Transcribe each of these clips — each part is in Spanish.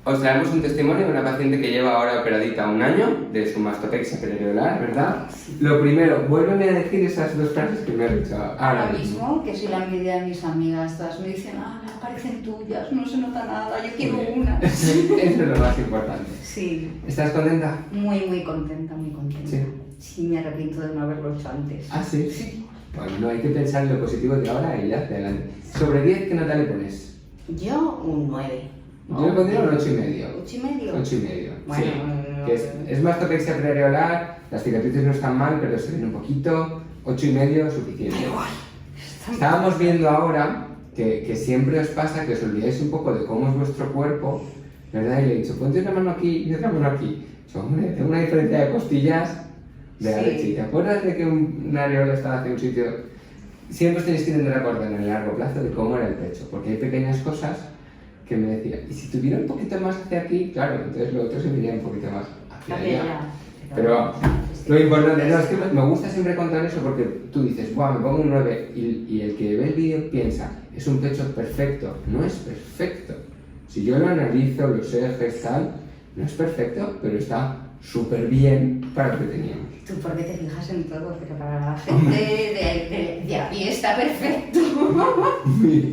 Os traemos un testimonio de una paciente que lleva ahora operadita 1 año de su mastopexia perioral, ¿verdad? Lo primero, vuélveme a decir esas 2 frases que me has dicho ahora mismo, que soy la envidia de mis amigas, todas me dicen, parecen tuyas, no se nota nada, yo quiero una. Eso es lo más importante. Sí. ¿Estás contenta? Muy, muy contenta, muy contenta. Sí. Sí, me arrepiento de no haberlo hecho antes. ¿Ah, sí? Sí. Bueno, no, hay que pensar en lo positivo de ahora y ya hacia adelante. Sobre 10, ¿qué nota le pones? Yo un 9. Yo le pondría un 8,5. 8,5. 8,5. Bueno, sí. Que es mastopexia preareolar, las cicatrices no están mal, pero se ven un poquito. 8,5 suficiente. Estábamos viendo ahora que siempre os pasa que os olvidáis un poco de cómo es vuestro cuerpo, ¿verdad? Y le he dicho, ponte una mano aquí y otra mano aquí. Yo, hombre, tengo una diferencia de costillas de la leche. ¿Te acuerdas de que una areola estaba hacia un sitio? Siempre os tenéis que intentar acordar en el largo plazo de cómo era el pecho, porque hay pequeñas cosas que me decía, y si tuviera un poquito más hacia aquí, claro, entonces lo otro se vería un poquito más hacia allá. Pero lo importante, no, es que me gusta siempre contar eso porque tú dices, guau, me pongo un 9 y el que ve el vídeo piensa, es un pecho perfecto. No es perfecto. Si yo lo analizo, los ejes, tal, no es perfecto, pero está súper bien para lo que teníamos. Tú porque te fijas en todo, pero para la gente de a pie está perfecto.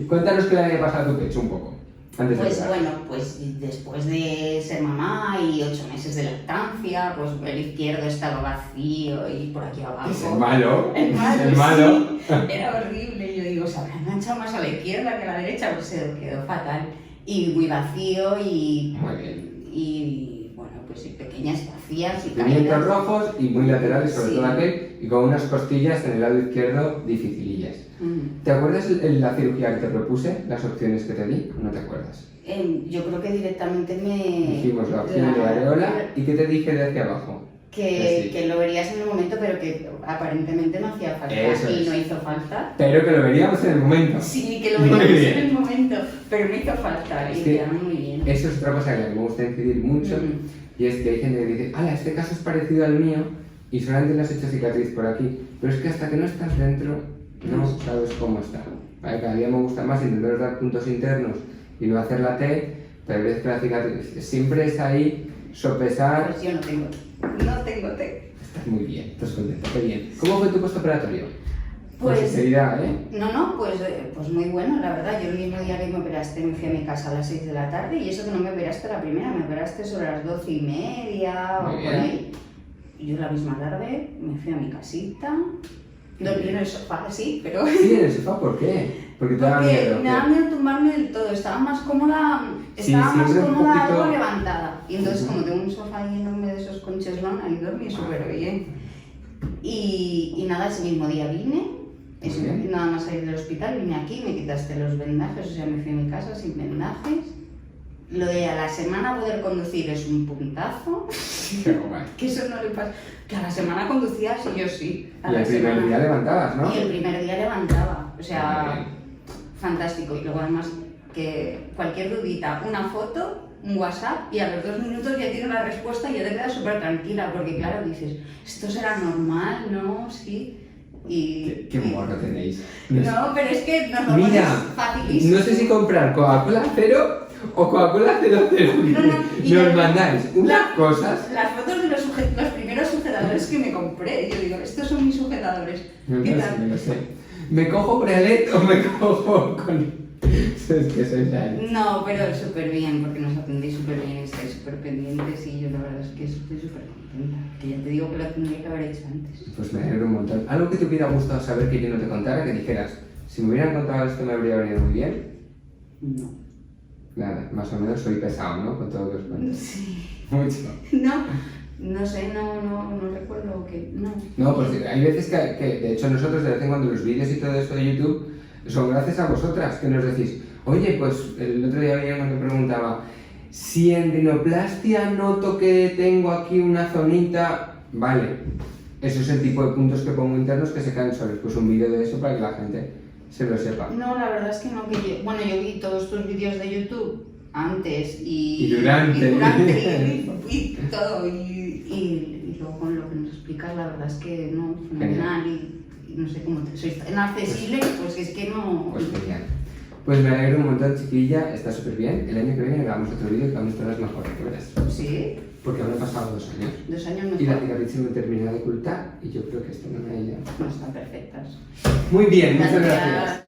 Cuéntanos qué le había pasado a tu pecho un poco. Pues bueno, pues después de ser mamá y 8 meses de lactancia, pues el izquierdo estaba vacío y por aquí abajo. Es el malo. El malo. El malo. Sí, era horrible. Yo digo, se habrá enganchado más a la izquierda que a la derecha, pues se quedó fatal. Y muy vacío y. Muy bien. Y bueno, pues pequeñas vacías y pimientos rojos y muy laterales, sobre sí. todo aquel, y con unas costillas en el lado izquierdo dificilillas. ¿Te acuerdas la cirugía que te propuse? ¿Las opciones que te di? ¿O no te acuerdas? Yo creo que directamente me... Dijimos la opción de areola, ¿y qué te dije de hacia abajo? Que lo verías en el momento, pero que aparentemente no hacía falta. Eso y es. no hizo falta. Pero que lo veríamos en el momento. Sí, que lo veríamos en el momento, pero no hizo falta. Es y que quedaron muy bien. Eso es otra cosa que me gusta incidir mucho, y es que hay gente que dice, ¡hala, este caso es parecido al mío! Y solamente le has hecho cicatriz por aquí. Pero es que hasta que no estás dentro, no sabes cómo está. ¿Vale? Cada día me gusta más intentar dar puntos internos y no hacer la T, pero a veces que la cicatriz siempre es ahí, sopesar. Pues yo no tengo T. Estás muy bien, estás contento, qué bien. ¿Cómo fue tu postoperatorio? Pues, con sinceridad, ¿eh? No, pues muy bueno, la verdad. Yo el mismo día que me operaste me fui a mi casa a las 6 de la tarde y eso que no me operaste la primera, me operaste sobre las 12:30 o por ahí. Y yo la misma tarde me fui a mi casita. Dormí en el sofá, sí, pero... Sí, en el sofá, ¿por qué? Porque te daba miedo. Me daba miedo tumbarme del todo, estaba más cómoda, algo levantada. Y entonces como tengo un sofá ahí enorme de esos con cheslón, ahí dormí súper bien. Y nada, ese mismo día vine, nada más salir del hospital, vine aquí, me quitaste los vendajes, o sea, me fui a mi casa sin vendajes. Lo de a la semana poder conducir es un puntazo. Que eso no le pasa. Que a la semana conducías y yo sí. Y el primer día levantabas, ¿no? Y el primer día levantaba. O sea, fantástico. Y luego además que cualquier dudita, una foto, un WhatsApp y a los 2 minutos ya tienes la respuesta y ya te quedas súper tranquila. Porque claro, dices, ¿esto será normal? ¿No? Sí. Y... ¿Qué morro tenéis? No, pero es que nos lo Mira, facilísimo. no sé si comprar Coca-Cola cero o Coca-Cola 00. Nos mandáis unas cosas. Las fotos de los primeros sujetadores que me compré. Yo digo, estos son mis sujetadores. ¿Qué tal? No sé. ¿Me cojo Brealet o me cojo con...? Es que sois ahí. No, pero súper bien, porque nos atendéis súper bien, estáis súper pendientes y yo la verdad es que estoy súper contenta. Que ya te digo que lo tendría que haber hecho antes. Pues me alegro un montón. ¿Algo que te hubiera gustado saber que yo no te contara? Que dijeras, si me hubieran contado esto me habría venido muy bien. No. Nada, más o menos soy pesado, ¿no? Con todo lo que os cuento. Sí. Mucho. No sé, no recuerdo que... No, pues hay veces que de hecho nosotros de vez en cuando los vídeos y todo esto de YouTube son gracias a vosotras, que nos decís, oye, pues el otro día había uno que preguntaba, si en rinoplastia noto que tengo aquí una zonita, vale, eso es el tipo de puntos que pongo internos que se caen solos, pues un vídeo de eso para que la gente se lo sepa. No, la verdad es que no, yo vi todos tus vídeos de YouTube antes y durante y todo, y luego con lo que nos explicas, la verdad es que no, fenomenal, y no sé cómo sois tan accesible, pues es que no... Pues genial. Pues me alegro un montón, chiquilla, está súper bien. El año que viene grabamos otro vídeo que vamos a estar mejor, ¿te verás? ¿Sí? Porque habrán pasado 2 años. 2 años mejor. Y la cicatriz se me termina de ocultar y yo creo que esto no me ha ido. No están perfectas. Muy bien, muchas gracias.